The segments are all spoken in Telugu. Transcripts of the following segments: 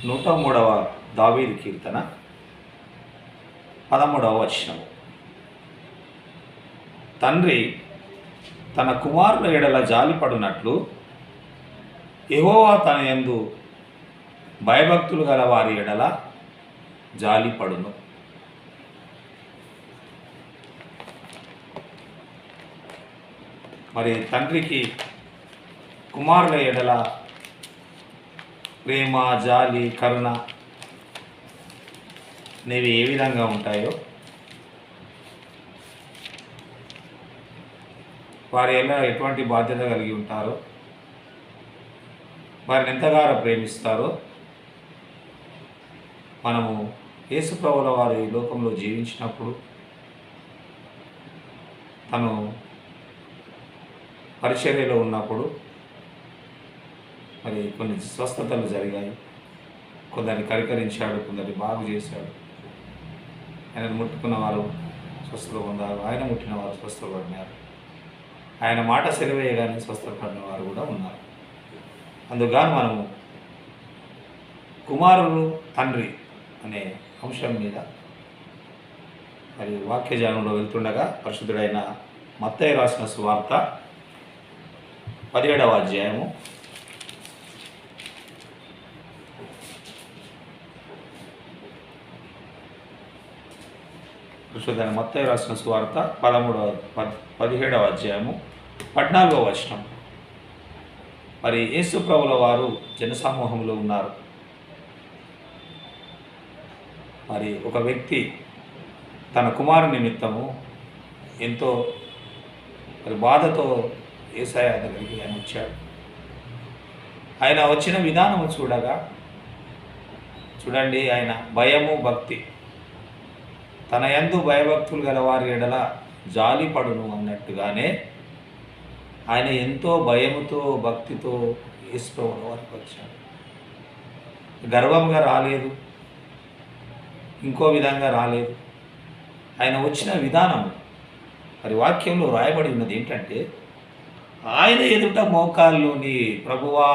103వ దావీదు కీర్తన 13వ వచనం. తండ్రి తన కుమారుల ఎడల జాలిపడునట్లు యెహోవా తన యందు భయభక్తులు గల వారి ఎడల జాలిపడును. మరి తండ్రికి కుమారుల ఎడల ప్రేమ, జాలి, కరుణ అనేవి ఏ విధంగా ఉంటాయో వారి ఎలా ఎటువంటి బాధ్యత కలిగి ఉంటారో, వారిని ఎంతగానో ప్రేమిస్తారో మనము యేసుప్రభుల వారి లోకంలో జీవించినప్పుడు తను పరిచర్యలో ఉన్నప్పుడు మరి కొన్ని స్వస్థతలు జరిగాయి. కొందరిని కరికరించాడు, కొందరిని బాగు చేశాడు. ఆయనను ముట్టుకున్న వారు స్వస్థత పొందారు, ఆయన ముట్టిన వారు స్వస్థపడినారు. ఆయన మాట సెలవేయగానే స్వస్థపడిన వారు కూడా ఉన్నారు. అందుకని మనము కుమారుడు తండ్రి అనే అంశం మీద మరి వాక్యజానంలో వెళ్తుండగా పరిశుద్ధుడైన మత్తయి రాసిన సువార్త 17వ అధ్యాయము 17వ అధ్యాయము 14వ వచనం. మరి యేసు ప్రభుల వారు జనసమూహంలో ఉన్నారు. మరి ఒక వ్యక్తి తన కుమారు నిమిత్తము ఎంతో మరి బాధతో యేసయ్య దగ్గరికి ఆయన వచ్చాడు. ఆయన వచ్చిన విధానము చూడండి, ఆయన భయము, భక్తి, తన యందు భయభక్తులు గల వారి ఎడల జాలిపడును అన్నట్టుగానే ఆయన ఎంతో భయముతో, భక్తితో యేసు ప్రభువుల వారికి వచ్చాడు. గర్వంగా రాలేదు, ఇంకో విధంగా రాలేదు. ఆయన వచ్చిన విధానం మరి వాక్యంలో రాయబడి ఉన్నది ఏంటంటే, ఆయన ఎదుట మోకాల్లోని ప్రభువా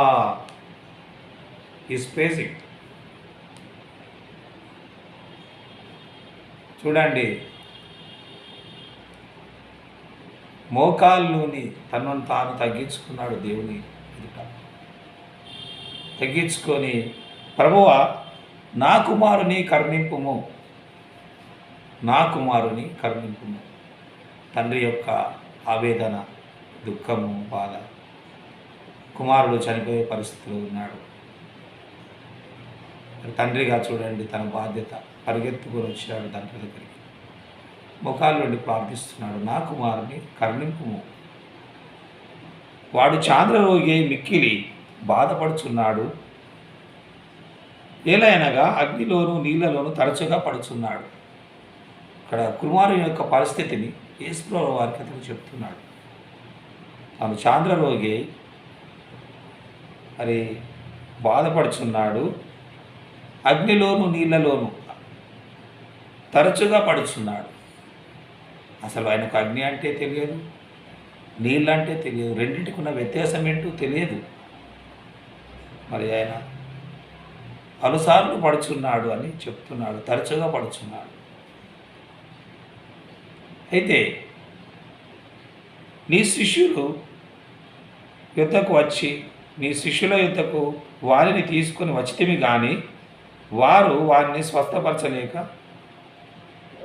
ఈజ్ ప్రేజింగ్. చూడండి, మోకాల్లోని తనను తాను తగ్గించుకున్నాడు. దేవుని ఎదుట తగ్గించుకొని, ప్రభువా నా కుమారుని కరుణింపుము, నా కుమారుని కరుణింపుము. తండ్రి యొక్క ఆవేదన, దుఃఖము, బాధ. కుమారుడు చనిపోయే పరిస్థితిలో ఉన్నాడు. తండ్రిగా చూడండి, తన బాధ్యత పరిగెత్తుకొని వచ్చాడు తండ్రి దగ్గరికి. ముఖాల నుండి ప్రార్థిస్తున్నాడు, నా కుమారుని కరుణింపుము. వాడు చాంద్రరోగి మిక్కిలి బాధపడుచున్నాడు, ఏలైనగా అగ్నిలోను నీళ్లలోను తరచుగా పడుచున్నాడు. ఇక్కడ కుమారుని యొక్క పరిస్థితిని యేసుప్రభుల వారికి అతను చెప్తున్నాడు. తాను చాంద్రరోగి మరి బాధపడుచున్నాడు, అగ్నిలోను నీళ్లలోను తరచుగా పడుచున్నాడు. అసలు ఆయనకు అగ్ని అంటే తెలియదు, నీళ్ళంటే తెలియదు, రెండింటికి ఉన్న వ్యత్యాసం ఏంటో తెలియదు. మరి ఆయన పలుసార్లు పడుచున్నాడు అని చెప్తున్నాడు, తరచుగా పడుచున్నాడు. అయితే నీ శిష్యులు యుద్ధకు వచ్చి, నీ శిష్యుల యుద్ధకు వారిని తీసుకొని వచ్చితివి కానీ వారు వారిని స్వస్థపరచలేక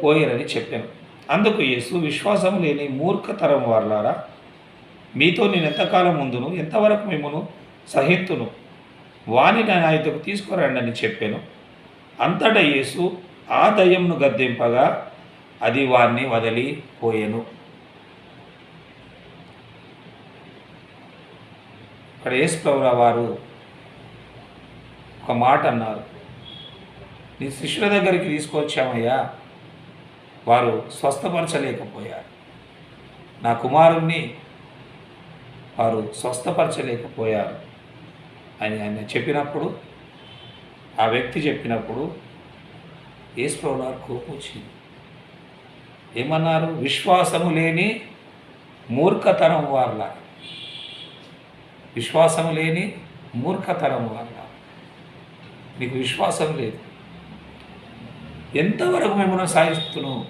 పోయిరని చెప్పాను. అందుకు యేసు, విశ్వాసం లేని మూర్ఖతరం వారలారా, మీతో నేను ఎంతకాలం ముందును, ఎంతవరకు మిమ్మను సహింతును, వాని నా యుద్ధకు తీసుకురండి అని చెప్పాను. అంతటా యేసు ఆ దయ్యంను గద్దింపగా అది వారిని వదిలిపోయాను. ఇక్కడ యేసు ప్రభువుల వారు ఒక మాట అన్నారు, నీ శిష్యుల దగ్గరికి తీసుకొచ్చామయ్యా, వారు స్వస్థపరచలేకపోయారు. నా కుమారుణ్ణి వారు స్వస్థపరచలేకపోయారు అని ఆయన చెప్పినప్పుడు, ఆ వ్యక్తి చెప్పినప్పుడు యేసు ప్రభువుల వారు కోపం వచ్చింది. ఏమన్నారు? విశ్వాసము లేని మూర్ఖతరం వారలా, విశ్వాసము లేని మూర్ఖతరం వల్ల నీకు విశ్వాసం లేదు. ఎంతవరకు మిమ్మల్ని సాయిస్తున్నావు?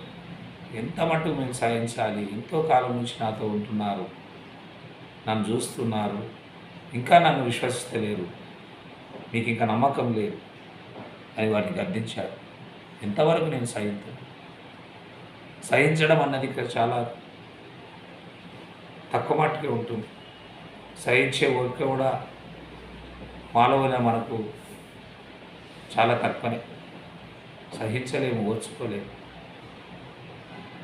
ఎంత మటుకు మేము సాయించాలి? ఎంతో కాలం నుంచి నాతో ఉంటున్నారు, నన్ను చూస్తున్నారు, ఇంకా నన్ను విశ్వసిస్తలేరు, మీకు ఇంకా నమ్మకం లేదు అని వారిని గద్దించాడు. ఎంతవరకు నేను సహించడం అన్నది ఇక్కడ చాలా తక్కువ మట్టుకే ఉంటుంది. సహించే ఓపిక కూడా మానవుల మనకు చాలా తక్కువనే. సహించలేము, ఓర్చుకోలేము.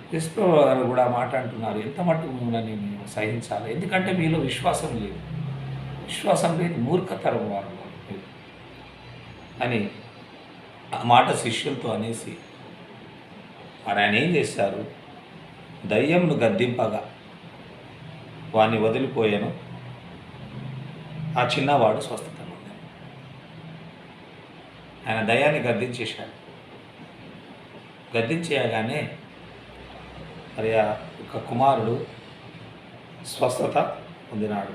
క్రిస్తవ గారు కూడా మాట అంటున్నారు, ఎంత మట్టుకు మిమ్మల్ని నేను సహించాలి? ఎందుకంటే మీలో విశ్వాసం లేదు. విశ్వాసం లేదు, మూర్ఖతరం వారు అని ఆ మాట శిష్యులతో అనేసి మరి ఆయన ఏం చేశారు? దయ్యంను గద్దింపగా వాడిని వదిలిపోయాను, ఆ చిన్నవాడు స్వస్థత పొందాడు. ఆయన దయ్యాన్ని గద్దించేశాడు. గద్దించేయగానే మరి ఆ ఒక కుమారుడు స్వస్థత పొందినాడు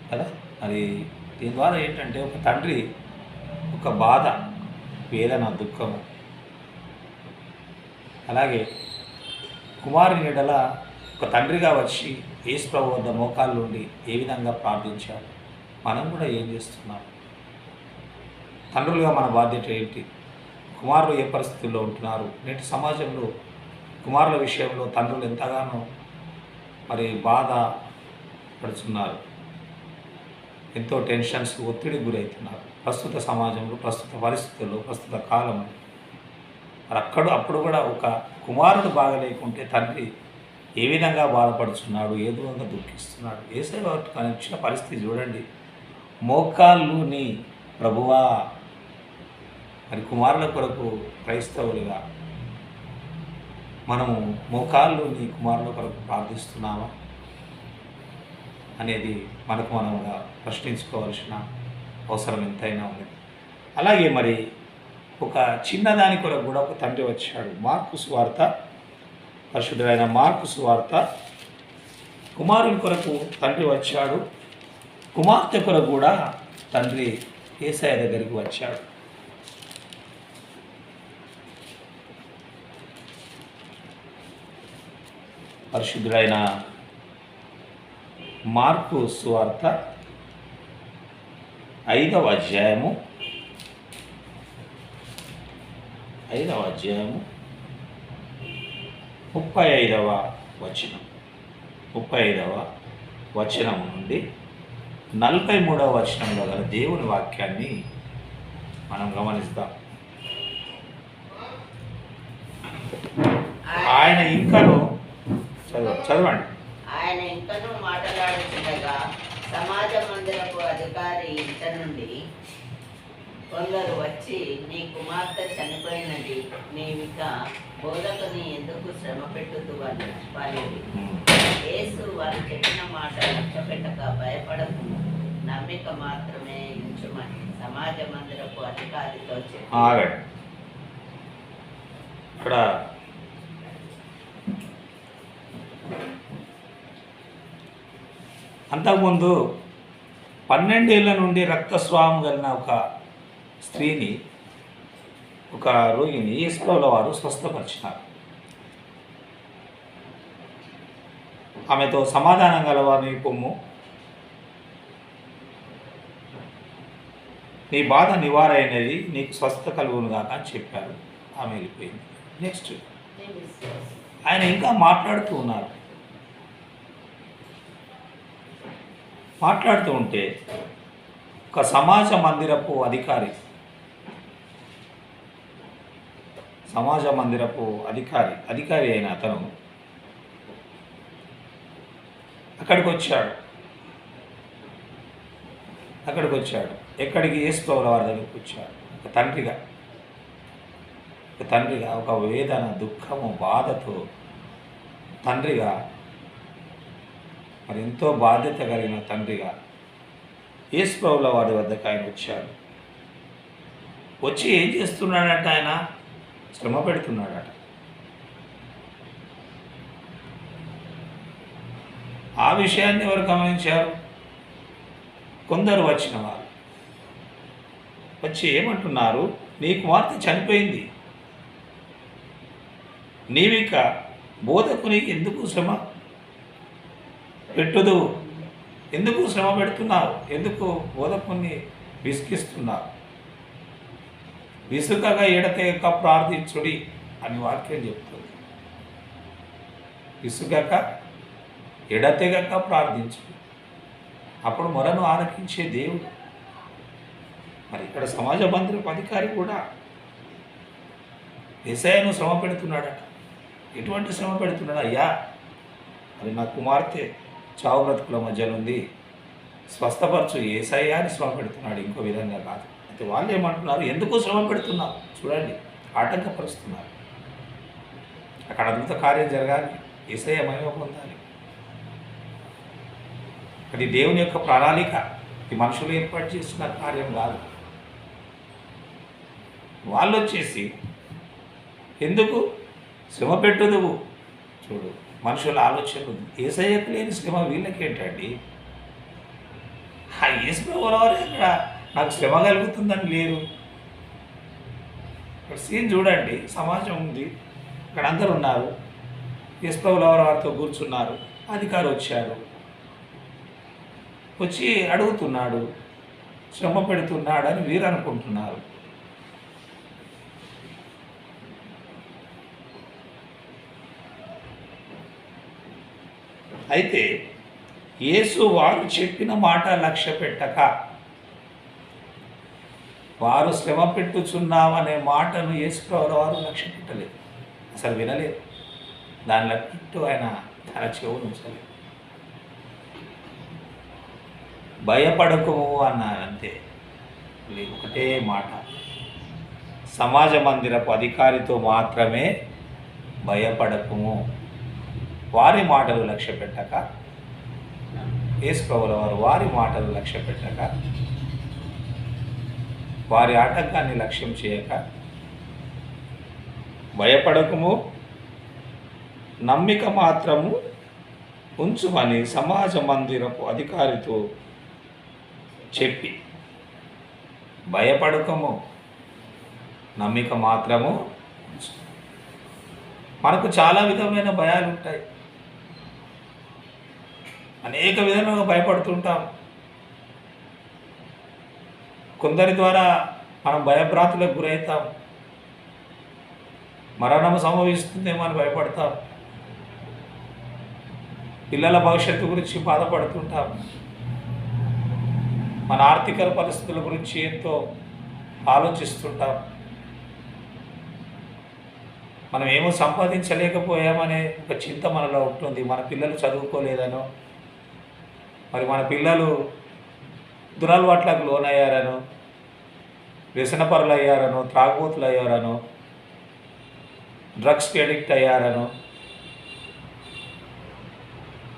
కదా. మరి దీని ద్వారా ఏంటంటే ఒక తండ్రి ఒక బాధ, వేదన, దుఃఖము, అలాగే కుమారుని ఎడల ఒక తండ్రిగా వచ్చి యేసు ప్రభువు వద్ద మోకాళ్ళ నుండి ఏ విధంగా ప్రార్థించాడు, మనం కూడా ఏం చేస్తున్నాం? తండ్రులుగా మన బాధ్యత ఏంటి? కుమారులు ఏ పరిస్థితుల్లో ఉంటున్నారు? నేటి సమాజంలో కుమారుల విషయంలో తండ్రులు ఎంతగానో మరి బాధ పడుతున్నారు, ఎంతో టెన్షన్స్, ఒత్తిడికి గురవుతున్నారు ప్రస్తుత సమాజంలో, ప్రస్తుత పరిస్థితుల్లో, ప్రస్తుత కాలంలో. మరి అప్పుడు కూడా ఒక కుమారుడు బాగలేకుంటే తండ్రి ఏ విధంగా బాధపడుతున్నాడు, ఏ విధంగా దుఃఖిస్తున్నాడు. యేసయ్య వారికి వచ్చిన పరిస్థితి చూడండి. మోకాళ్ళు నీ ప్రభువా, మరి కుమారుల కొరకు క్రైస్తవులుగా మనము మోకాళ్ళు నీ కుమారుల కొరకు ప్రార్థిస్తున్నామా అనేది మనకు మనముగా ప్రశ్నించుకోవాల్సిన అవసరం ఎంతైనా ఉంది. అలాగే మరి ఒక చిన్నదాని కొరకు కూడా ఒక తండ్రి వచ్చాడు. మార్కు సువార్త, పరిశుద్ధుడైన మార్కు సువార్త, కుమారుని కొరకు తండ్రి వచ్చాడు, కుమార్తె కొరకు కూడా తండ్రి యేసయ్య దగ్గరికి వచ్చాడు. పరిశుద్ధుడైన మార్కు సువార్త 5వ అధ్యాయము 35వ వచనం, 35వ వచనం నుండి 43వ వచనంలో గల దేవుని వాక్యాన్ని మనం గమనిస్తాం. ఆయన ఇంకను చదవండి. ఆయన ఇంకను మాట్లాడుతుండగా సమాజ మందిరపు అధికారి ఇంట నుండి కొందరు వచ్చి, నీ కుమార్తె చనిపోయినది, నీవిక బోధకుని ఎందుకు శ్రమ పెట్టుతూ వాళ్ళు యేసు వారు చెప్పిన మాట లక్ష్యపెట్టక భయపడకు, నమ్మిక మాత్రమే ఉంచుమని సమాజ మందిరపు అధికారితో చెప్పారు. ఇక్కడ అంతకుముందు 12 ఏళ్ళ నుండి రక్తస్రావం కలిగిన ఒక స్త్రీని, ఒక రోగిని యేసు ప్రభువుల వారు స్వస్థపరిచినారు. ఆమెతో సమాధానం గలవాని పొమ్ము, నీ బాధ నివారైనది, నీకు స్వస్థత కలుగును కాక అని చెప్పారు. ఆమె వెళ్ళిపోయింది. నెక్స్ట్ ఆయన ఇంకా మాట్లాడుతూ ఉన్నారు. మాట్లాడుతూ ఉంటే ఒక సమాజ మందిరపు అధికారి అయిన అతను అక్కడికి వచ్చాడు. ఎక్కడికి? యేసు ప్రభువుల వారి దగ్గరికి వచ్చాడు. ఒక తండ్రిగా ఒక వేదన, దుఃఖము, బాధతో తండ్రిగా, మరి ఎంతో బాధ్యత కలిగిన తండ్రిగా యేసు ప్రభువుల వారి వద్దకు ఆయన వచ్చాడు. వచ్చి ఏం చేస్తున్నాడట? ఆయన శ్రమ పెడుతున్నాడట. ఆ విషయాన్ని ఎవరు గమనించారు? కొందరు వచ్చిన వారు. వచ్చి ఏమంటున్నారు, నీ కుమార్తె చనిపోయింది, నీవిక బోధకుని ఎందుకు శ్రమ పెట్టుదు, ఎందుకు శ్రమ పెడుతున్నావు, ఎందుకు బోధకుని విసిగిస్తున్నావు, విసుగగా ఎడతెగక ప్రార్థించుడి అని వాక్యం చెప్తుంది. విసుగక ఎడతెగక ప్రార్థించుడి, అప్పుడు మొరను ఆలకించే దేవుడు. మరి ఇక్కడ సమాజ మందిరపు అధికారి కూడా యేసయ్యను శ్రమ పెడుతున్నాడట. ఎటువంటి శ్రమ పెడుతున్నాడు? అయ్యా, మరి నా కుమార్తె చావు బ్రతుకుల మధ్యలో ఉంది, స్వస్థపరచు యేసయ్య అని శ్రమ పెడుతున్నాడు, ఇంకో విధంగా కాదు. అయితే వాళ్ళు ఏమంటున్నారు, ఎందుకు శ్రమ పెడుతున్నావు? చూడండి, ఆటంకపరుస్తున్నారు. అక్కడ అద్భుత కార్యం జరగాలి, యేసయ్య మహిమ పొందాలి. అది దేవుని యొక్క ప్రణాళిక, ఈ మనుషులు ఏర్పాటు చేసిన కార్యం కాదు. వాళ్ళు వచ్చేసి ఎందుకు శ్రమ పెట్టుదువు? చూడు, మనుషుల ఆలోచనలు. యేసయ్యకు లేని శ్రమ వీళ్ళకేంటండి? ఆ యేసు ప్రభువుల వారు ఇక్కడ నాకు శ్రమ కలుగుతుందని లేదు. ఇక్కడ సీన్ చూడండి, సమాజం ఉంది, ఇక్కడ అందరు ఉన్నారు, యేసు ప్రభువుల వారితో కూర్చున్నారు, అధికారి వచ్చాడు, వచ్చి అడుగుతున్నాడు, శ్రమ పెడుతున్నాడు అని వీరు అనుకుంటున్నారు. అయితే యేసు వారు చెప్పిన మాట లక్ష్య పెట్టక, వారు శ్రమ పెట్టుచున్నామనే మాటను యేసు ప్రభువుల వారు లక్ష్య పెట్టలేదు, అసలు వినలేదు. దాని లక్ష్యం ఆయన తన చెవును ఉంచలేదు. భయపడకము అన్నారు అంతే. ఒకటే మాట, సమాజ మందిరపు అధికారితో మాత్రమే భయపడకము. వారి మాటలు లక్ష్య పెట్టక, యేసు ప్రభువుల వారు వారి మాటలు లక్ష్య పెట్టక, వారి ఆటంకాన్ని లక్ష్యం చేయక, భయపడకము, నమ్మిక మాత్రము ఉంచుమని సమాజ మందిరపు అధికారితో చెప్పి, భయపడకము, నమ్మిక మాత్రము ఉంచు. మనకు చాలా విధమైన భయాలు ఉంటాయి, అనేక విధాలుగా భయపడుతుంటాం. కొందరి ద్వారా మనం భయభ్రాంతులకు గురవుతాం, మరణం సంభవిస్తుందేమో అని భయపడతాం, పిల్లల భవిష్యత్తు గురించి బాధపడుతుంటాం, మన ఆర్థిక పరిస్థితుల గురించి ఎంతో ఆలోచిస్తుంటాం, మనం ఏమో సంపాదించలేకపోయామనే ఒక చింత మనలో ఉంటుంది. మన పిల్లలు చదువుకోలేదనో, మరి మన పిల్లలు దురలవాట్లకు లోనయ్యారనో, వ్యసనపరులు అయ్యారనో, త్రాగుబోతులు అయ్యారనో, డ్రగ్స్కి అడిక్ట్ అయ్యారనో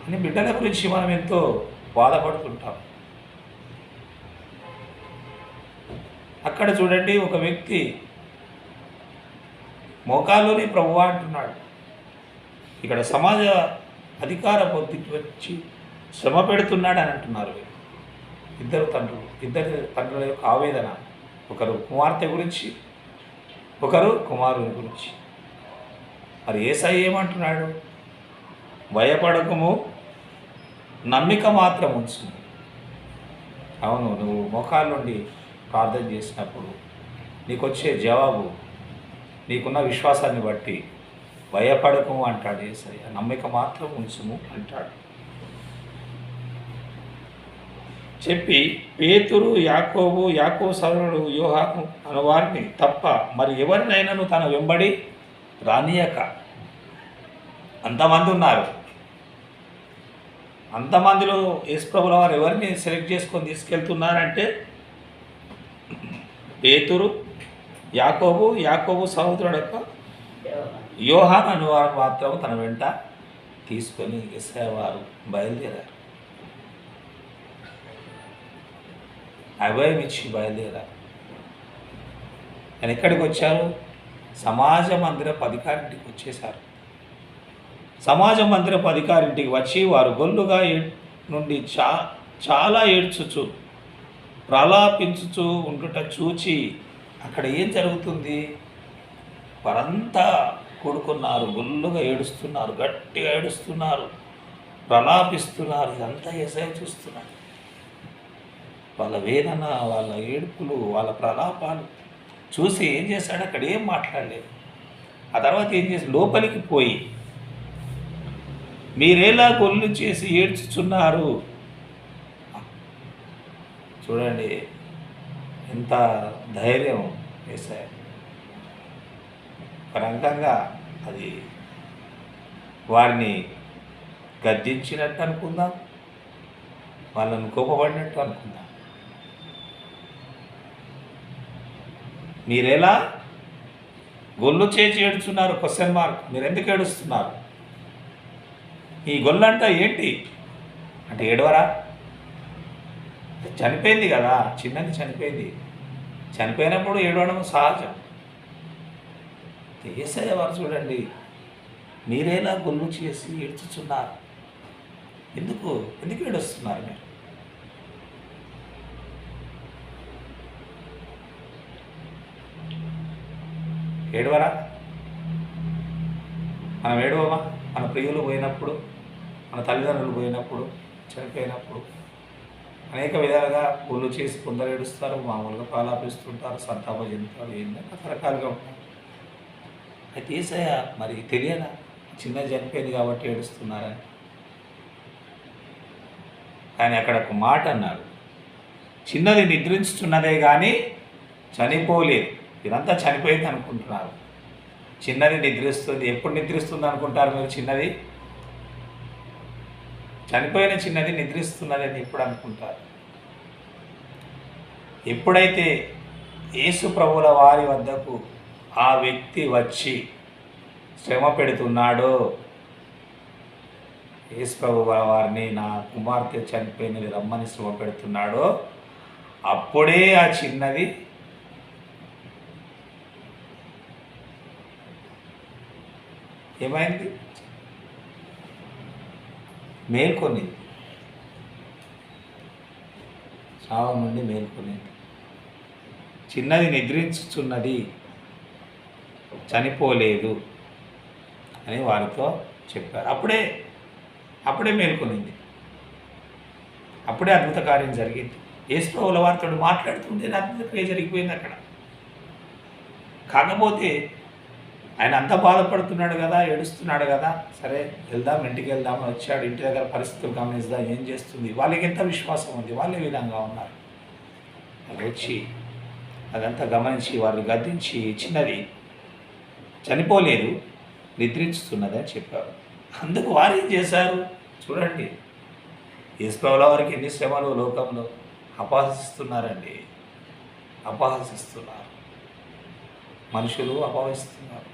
అని బిడ్డల గురించి మనం ఎంతో బాధపడుతుంటాం. అక్కడ చూడండి, ఒక వ్యక్తి మోకాల్లోనే ప్రభువా అంటున్నాడు. ఇక్కడ సమాజ అధికార పొద్దుకి వచ్చి శ్రమ పెడుతున్నాడు అని అంటున్నారు. ఇద్దరు తండ్రుల యొక్క ఆవేదన, ఒకరు కుమార్తె గురించి, ఒకరు కుమారుని గురించి. మరి యేసయ్య ఏమంటున్నాడు? భయపడకము, నమ్మిక మాత్రం ఉంచు. అవును, నువ్వు మోకాళ్ళ నుండి ప్రార్థన చేసినప్పుడు నీకు వచ్చే జవాబు నీకున్న విశ్వాసాన్ని బట్టి భయపడకము అంటాడు యేసయ్య, నమ్మిక మాత్రం ఉంచుము అంటాడు. చెప్పి పేతురు, యాకోబు సోదరుడు యోహాను అను వారిని తప్ప మరి ఎవరినైనాను తన వెంబడి రానియక. అంతమంది ఉన్నారు, అంతమందిలో యేసు ప్రభువుల వారు ఎవరిని సెలెక్ట్ చేసుకొని తీసుకెళ్తున్నారంటే పేతురు, యాకోబు సహోదరుడు యొక్క యోహాను అను వారు మాత్రం తన వెంట తీసుకొని యేసయ్య వారు బయలుదేరారు. అభయం ఇచ్చి బయలుదేరారు. ఆయన ఎక్కడికి వచ్చారు? సమాజ మందిరపు అధికారింటికి వచ్చేశారు. సమాజ మందిరపు అధికారింటికి వచ్చి వారు గొల్లుగా నుండి చాలా ఏడ్చుచు ప్రలాపించుచూ ఉండుట చూచి అక్కడ ఏం జరుగుతుంది? వారంతా కూడుకున్నారు, గుల్లుగా ఏడుస్తున్నారు, గట్టిగా ఏడుస్తున్నారు, ప్రలాపిస్తున్నారు. ఇదంతా యేసయ్య చూస్తున్నారు. వాళ్ళ వేదన, వాళ్ళ ఏడుపులు, వాళ్ళ ప్రలాపాలు చూసి ఏం చేశాడు? అక్కడ ఏం మాట్లాడలేదు. ఆ తర్వాత ఏం చేసి లోపలికి పోయి, మీరేలా గొల్లు చేసి ఏడ్చుచున్నారు? చూడండి ఎంత ధైర్యం యేసయ్య. ఒక రకంగా అది వారిని గద్దించినట్టు అనుకుందాం, వాళ్ళని కోపపడినట్టు అనుకుందాం. మీరెలా గొల్లు చేసి ఏడుచున్నారు? Question mark. మీరు ఎందుకు ఏడుస్తున్నారు? ఈ గొల్లంతా ఏంటి అంటే ఏడవరా? చనిపోయింది కదా, చిన్నది చనిపోయింది. చనిపోయినప్పుడు ఏడవడం సహజం. యేసయ్య వారు చూడండి, మీరేలా గొల్లు చేసి ఏడ్చుచున్నారు? ఎందుకు ఏడుస్తున్నారు మీరు? ఏడవరా? మనం ఏడవమా? మన ప్రియులు పోయినప్పుడు, మన తల్లిదండ్రులు పోయినప్పుడు, చనిపోయినప్పుడు అనేక విధాలుగా గొల్లు చేసి కొందరు ఏడుస్తారు, మామూలుగా ప్రలాపిస్తుంటారు, సంతాపం చెందుతారు, ఏంటంటే రకరకాలుగా ఉంటారు. అయితే యేసయ్య మరి తెలియదా చిన్నది చనిపోయింది కాబట్టి ఏడుస్తున్నారని? కానీ అక్కడ ఒక మాట అన్నాడు, చిన్నది నిద్రించుతున్నదే కానీ చనిపోలేదు. ఇదంతా చనిపోయింది అనుకుంటున్నారు. చిన్నది నిద్రిస్తుంది. ఎప్పుడు నిద్రిస్తుంది అనుకుంటారు మీరు? చిన్నది చనిపోయిన చిన్నది నిద్రిస్తున్నది అని ఎప్పుడు అనుకుంటారు? ఎప్పుడైతే యేసు ప్రభువుల వారి వద్దకు ఆ వ్యక్తి వచ్చి శ్రమ పెడుతున్నాడో, యేసు ప్రభువు వారిని నా కుమార్తె చనిపోయినది రమ్మని శ్రమ పెడుతున్నాడో, అప్పుడే ఆ చిన్నది ఏమైంది? మేల్కొనింది. చావు నుండి మేల్కొనింది. చిన్నది నిద్రించుచున్నది, చనిపోలేదు అని వారితో చెప్పారు. అప్పుడే మేల్కొనింది. అప్పుడే అద్భుత కార్యం జరిగింది. యేసు ప్రభువుల వారితో మాట్లాడుతుంటే అద్భుత క్రియ జరిగిపోయింది అక్కడ. కాకపోతే ఆయన అంత బాధపడుతున్నాడు కదా, ఏడుస్తున్నాడు కదా, సరే వెళ్దాం, ఇంటికి వెళ్దామని వచ్చాడు. ఇంటి దగ్గర పరిస్థితులు గమనిద్దాం, ఏం చేస్తుంది. వాళ్ళకి ఎంత విశ్వాసం ఉంది, వాళ్ళే విధంగా ఉన్నారు. అది వచ్చి అదంతా గమనించి వారిని గద్దించి, చిన్నది చనిపోలేదు, నిద్రించుతున్నది అని చెప్పారు. అందుకు వారు ఏం చేశారు చూడండి. యేసు ప్రభువుల వారికి ఎన్ని శ్రమలు లోకంలో. అపహసిస్తున్నారండి, అపహసిస్తున్నారు. మనుషులు అపహసిస్తున్నారు.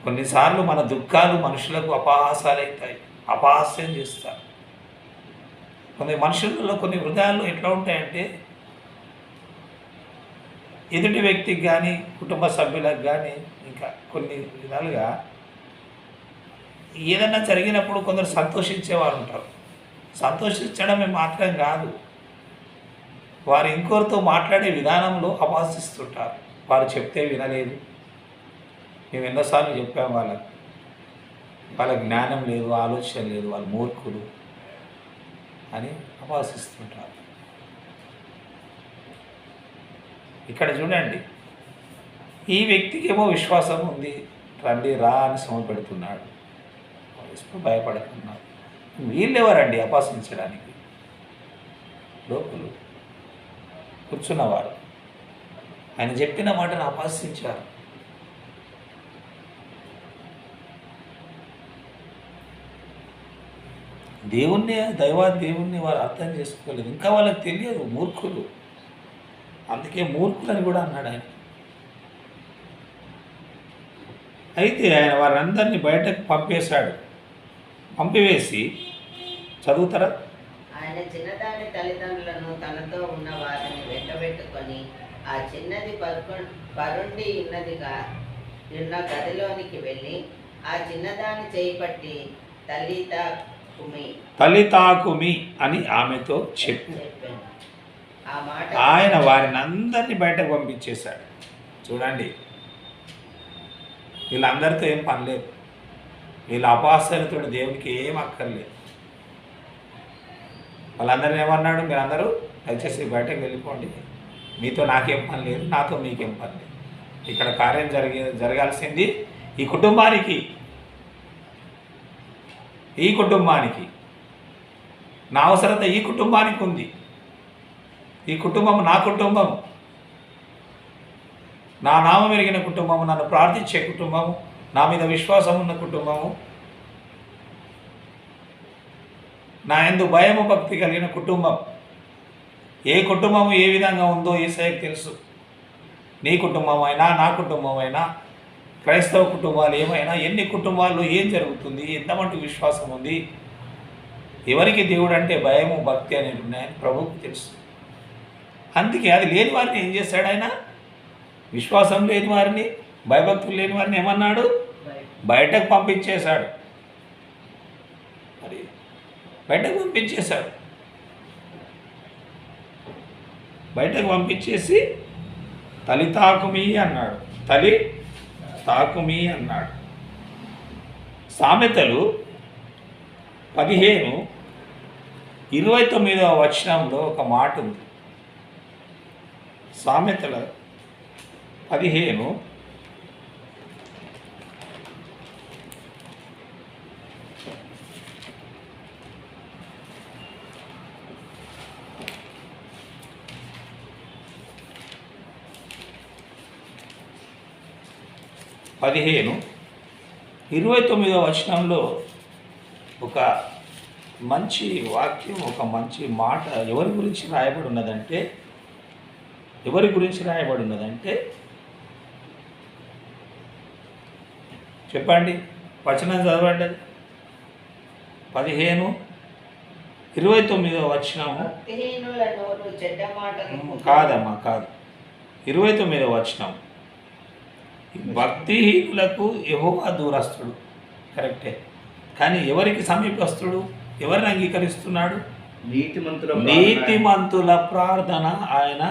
కొన్నిసార్లు మన దుఃఖాలు మనుషులకు అపహాసాలవుతాయి, అపహాస్యం చేస్తారు. కొన్ని మనుషులలో కొన్ని హృదయాల్లో ఎట్లా ఉంటాయంటే, ఎదుటి వ్యక్తికి కానీ కుటుంబ సభ్యులకు కానీ ఇంకా కొన్ని విధాలుగా ఏదైనా జరిగినప్పుడు కొందరు సంతోషించేవారు ఉంటారు. సంతోషించడమే మాత్రం కాదు, వారు ఇంకొకరితో మాట్లాడే విధానంలో అపహసిస్తుంటారు. వారు చెప్తే వినలేదు. మేము ఎన్నోసార్లు చెప్పాము, వాళ్ళ జ్ఞానం లేదు, ఆలోచన లేదు, వాళ్ళు మూర్ఖులు అని అపహసిస్తుంటారు. ఇక్కడ చూడండి, ఈ వ్యక్తికి ఏమో విశ్వాసం ఉంది, రండి రా అని శ్రమ పెడుతున్నాడు, భయపడుతున్నాడు. వీళ్ళెవరండి అపహసించడానికి? లోకులు కూర్చున్నవారు. ఆయన చెప్పిన మాటను అపహసించారు. దేవుణ్ణి వారు అర్థం చేసుకోలేదు. ఇంకా వాళ్ళకి తెలియదు, మూర్ఖులు. అందుకే మూర్ఖులని కూడా అన్నాడు ఆయన. అయితే ఆయన వారందరినీ బయటకు పంపివేసి చదువుతారా? ఆయన చిన్నదాని తల్లిదండ్రులను తనతో ఉన్న వారిని వెంటబెట్టుకొని ఆ చిన్నది పరుండి ఉన్న గదిలోనికి వెళ్ళి ఆ చిన్నదాని చేయి పట్టి తల్లితాకుమి అని ఆమెతో చెప్పాను. ఆ మాట ఆయన వారిని అందరినీ బయటకు పంపించేశాడు. చూడండి, వీళ్ళందరితో ఏం పని లేదు. వీళ్ళ అపవాస్యాలతో దేవునికి ఏం అక్కర్లేదు. వాళ్ళందరినీ ఏమన్నాడు, మీరందరూ దయచేసి బయటకు వెళ్ళిపోండి, మీతో నాకేం పని లేదు, నాతో మీకేం పని లేదు. ఇక్కడ కార్యం జరగాల్సింది ఈ కుటుంబానికి, నా అవసరత ఈ కుటుంబానికి ఉంది. ఈ కుటుంబం నా కుటుంబం, నా నామం ఎరిగిన కుటుంబము, నన్ను ప్రార్థించే కుటుంబము, నా మీద విశ్వాసం ఉన్న కుటుంబము, నా యందు భయము భక్తి కలిగిన కుటుంబం. ఏ కుటుంబము ఏ విధంగా ఉందో యేసయ్యకు తెలుసు. నీ కుటుంబం అయినా, నా కుటుంబం అయినా, క్రైస్తవ కుటుంబాలు ఏమైనా, ఎన్ని కుటుంబాల్లో ఏం జరుగుతుంది, ఎంతమంది విశ్వాసం ఉంది, ఎవరికి దేవుడు అంటే భయము భక్తి అనేవి ఉన్నాయని ప్రభువుకు తెలుసు. అందుకే అది లేని వారిని ఏం చేశాడు ఆయన? విశ్వాసం లేని వారిని, భయభక్తులు లేని వారిని ఏమన్నాడు? బయటకు పంపించేశాడు. మరి బయటకు పంపించేశాడు. బయటకు పంపించేసి తలి తాకుమి అన్నాడు. తలి తాకుమి అన్నాడు. సామెతలు 15:29 వచనంలో ఒక మాట ఉంది. సామెతల 15 29 వచనంలో ఒక మంచి వాక్యం, ఒక మంచి మాట ఎవరి గురించి రాయబడి ఉన్నదంటే చెప్పండి, వచనం చదవండి. 15:29 వచనము. భక్తిహీనుల నోరు చెడ్డ మాటలు కాదమ్మా, కాదు. 29 వచనం. భక్తిహీనులకు యెహోవా దూరస్తుడు, కరెక్టే. కానీ ఎవరికి సమీపస్తుడు? ఎవరిని అంగీకరిస్తున్నాడు? నీతిమంతుల ప్రార్థన ఆయన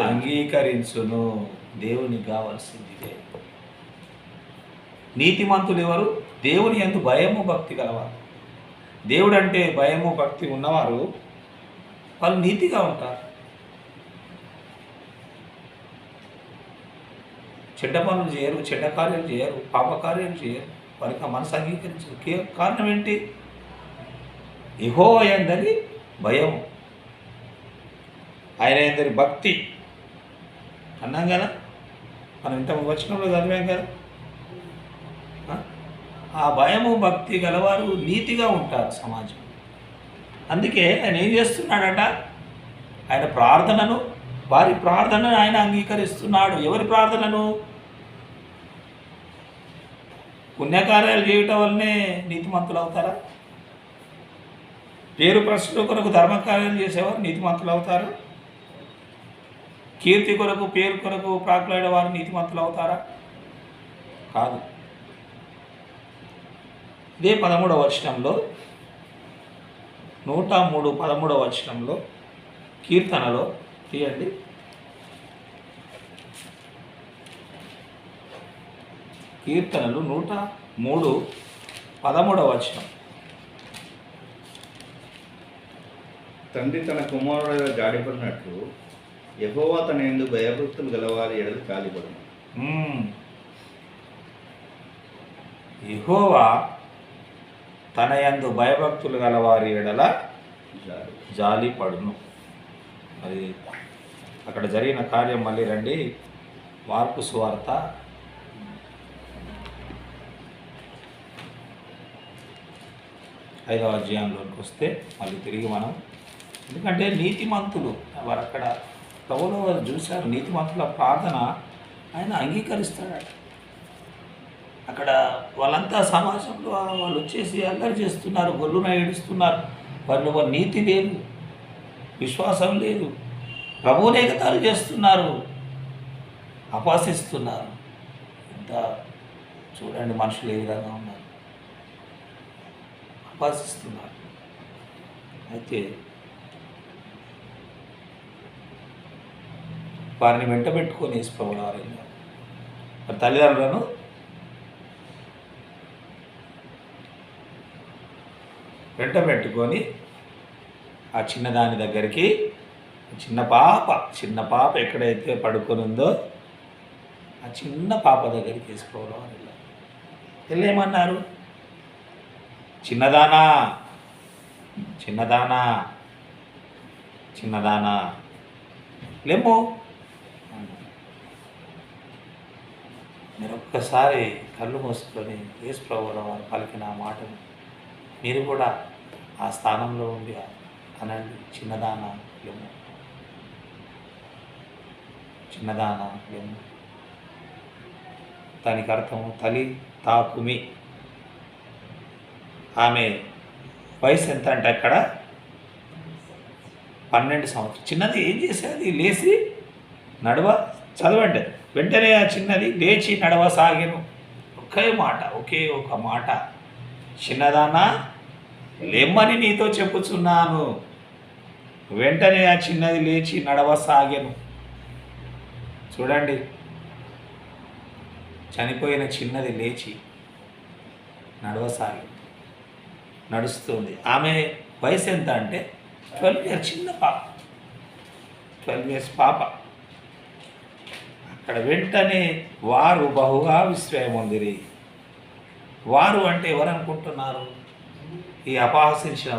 అంగీకరించును. దేవునికి కావాల్సింది ఇదే. నీతిమంతులు ఎవరు? దేవుని యందు భయము భక్తి గలవారు. దేవుడు అంటే భయము భక్తి ఉన్నవారు వాళ్ళు నీతిగా ఉంటారు. చెడ్డ పనులు చేయరు, చెడ్డ కార్యాలు చేయరు, పాపకార్యాలు చేయరు. వారికి ఆ మనసు అంగీకరించరు. కారణం ఏంటి? యెహోవా యందలి భయము, ఆయన యందలి భక్తి అన్నాం కదా. మనం ఇంత వచనంలో చదివాం కదా. ఆ భయము భక్తి గలవారు నీతిగా ఉంటారు సమాజం. అందుకే ఆయన ఏం చేస్తున్నాడట? ఆయన ప్రార్థనను, వారి ప్రార్థనను ఆయన అంగీకరిస్తున్నాడు. ఎవరి ప్రార్థనను? పుణ్యకార్యాలు చేయటం వల్లనే నీతిమంతులు అవుతారా? పేరు ప్రశ్నల కొరకు ధర్మకార్యాలు చేసేవారు నీతిమంతులు అవుతారా? కీర్తి కొరకు, పేరు కొరకు ప్రాకులాడే వారు నీతిమంతులు అవుతారా? కాదు. ఇదే 13వ వచనంలో, 103:13వ వచనంలో, కీర్తనలో తీయండి. కీర్తనలు 103:13వ వచనం. తండ్రి తన కుమారుడు జాడిపడినట్లు యెహోవా తన యందు భయభక్తులు గలవారి ఎడలు జాలిపడును. యెహోవా తన యందు భయభక్తులు గలవారి ఎడల జాలిపడును. మరి అక్కడ జరిగిన కార్యం మళ్ళీ రండి. మార్కు సువార్త 5వ అధ్యాయంలోకి వస్తే మళ్ళీ తిరిగి మనం, ఎందుకంటే నీతిమంతులు వారు అక్కడ ప్రభువులో వారు చూశారు. నీతిమంతుల ప్రార్థన ఆయన అంగీకరిస్తాడట. అక్కడ వాళ్ళంతా సమాజంలో వాళ్ళు వచ్చేసి అల్లరి చేస్తున్నారు, గొల్లున ఏడుస్తున్నారు. వాళ్ళు నీతి లేదు, విశ్వాసం లేదు, ప్రభువునే ఎగతాళి చేస్తున్నారు, అపహసిస్తున్నారు. ఇంత చూడండి మనుషులు ఏ విధంగా ఉన్నారు, అపహసిస్తున్నారు. అయితే వారిని వెంట పెట్టుకొని యేసుప్రభుల వారు వెళ్ళారు. మరి తల్లిదండ్రులను వెంట పెట్టుకొని ఆ చిన్నదాని దగ్గరికి, చిన్న పాప ఎక్కడైతే పడుకొని ఉందో ఆ చిన్న పాప దగ్గరికి యేసుప్రభుల వారు వెళ్ళారు. వెళ్ళేమన్నారు? చిన్నదానా చిన్నదానా చిన్నదానా లేమో. మీరు ఒక్కసారి కళ్ళు మూసుకొని యేసుప్రభుల వారు పలికిన ఆ మాటను మీరు కూడా ఆ స్థానంలో ఉండి అనండి, చిన్నదానా లేము, చిన్నదానా లేము. దానికి అర్థము తలి తాకుమి. ఆమె వయసు ఎంత అంటే అక్కడ 12 సంవత్సరం. చిన్నది ఏం చేసేది? లేచి నడవ, చదవండి. వెంటనే ఆ చిన్నది లేచి నడవసాగెను. ఒకే ఒక మాట, చిన్నదానా లేమ్మని నీతో చెప్పుచున్నాను. వెంటనే ఆ చిన్నది లేచి నడవసాగెను. చూడండి, చనిపోయిన చిన్నది లేచి నడుస్తుంది. ఆమె వయసు ఎంత అంటే 12 ఇయర్స్, చిన్న పాప, 12 ఇయర్స్ పాప. అక్కడ వెంటనే వారు బహుగా విస్మయమొందిరి. వారు అంటే ఎవరు అనుకుంటున్నారు? ఈ అపహాసించిన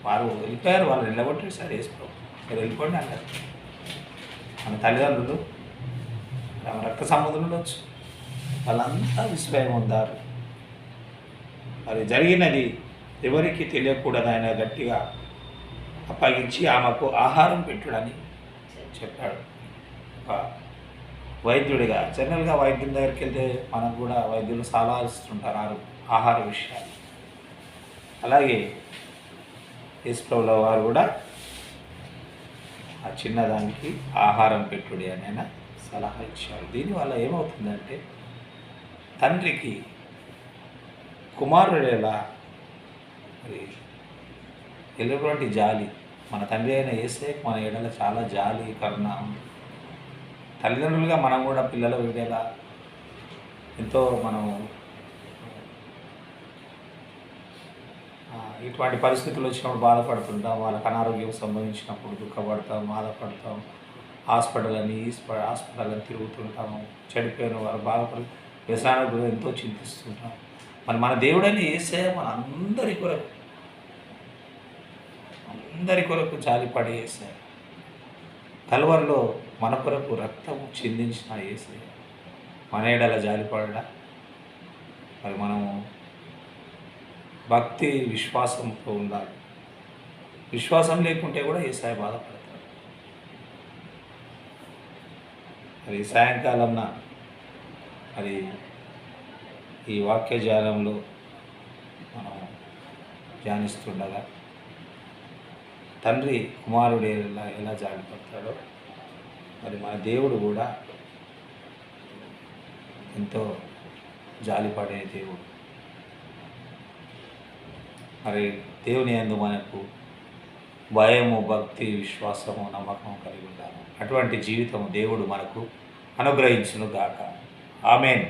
వారు వెళ్ళిపోయారు. వాళ్ళు నిలబొట్టేసారు. యేసుప్రభు మీరు వెళ్ళిపోండి అంటారు. మన తల్లిదండ్రులు, మన రక్త సంబంధులు ఉండొచ్చు, వాళ్ళంతా విస్మయం పొందారు. మరి జరిగినది ఎవరికి తెలియకూడదు. ఆయన గట్టిగా అప్పగించి ఆమెకు ఆహారం పెట్టుడని చెప్పాడు. వైద్యుడిగా, జనరల్గా వైద్యుల దగ్గరికి వెళ్తే మనకు కూడా వైద్యులు సలహా ఇస్తుంటారు ఆహార విషయాలు. అలాగే యేసుప్రభుల వారు కూడా ఆ చిన్నదానికి ఆహారం పెట్టుడి అని ఆయన సలహా ఇచ్చారు. దీనివల్ల ఏమవుతుందంటే తండ్రికి కుమారుడు ఎలా మరి ఎలాంటి జాలి, మన తండ్రి అయిన యేసయ్యకు మన ఎడల చాలా జాలి, కరుణ ఉంది. తల్లిదండ్రులుగా మనం కూడా పిల్లల విడేలా ఎంతో మనం ఇటువంటి పరిస్థితులు వచ్చినప్పుడు బాధపడుతుంటాం. వాళ్ళకి అనారోగ్యం సంభవించినప్పుడు దుఃఖపడతాం, బాధపడతాం. హాస్పిటల్ అని తిరుగుతుంటాము. చనిపోయిన వారు బాధపడి వ్యసనాల గురించి ఎంతో చింతిస్తుంటాం. మన దేవుడని యేసయ్య మన అందరి కొరకు జాలిపడే యేసయ్య, కల్వరిలో మన కొరకు రక్తము చిందించిన యేసయ్య మన ఎడల జాలిపడడా? మరి మనము భక్తి విశ్వాసంతో ఉండాలి. విశ్వాసం లేకుంటే కూడా యేసయ్య బాధపడతాడు. మరి సాయంకాలం మరి ఈ వాక్య ధ్యానంలో మనం ధ్యానిస్తుండగా తండ్రి కుమారుడు ఎలా జాలిపడతాడో మరి మన దేవుడు కూడా ఎంతో జాలిపడే దేవుడు. మరి దేవుని యందు మనకు భయము, భక్తి, విశ్వాసము, నమ్మకం కలిగి ఉండాలి. అటువంటి జీవితం దేవుడు మనకు అనుగ్రహించును గాక. ఆమేన్.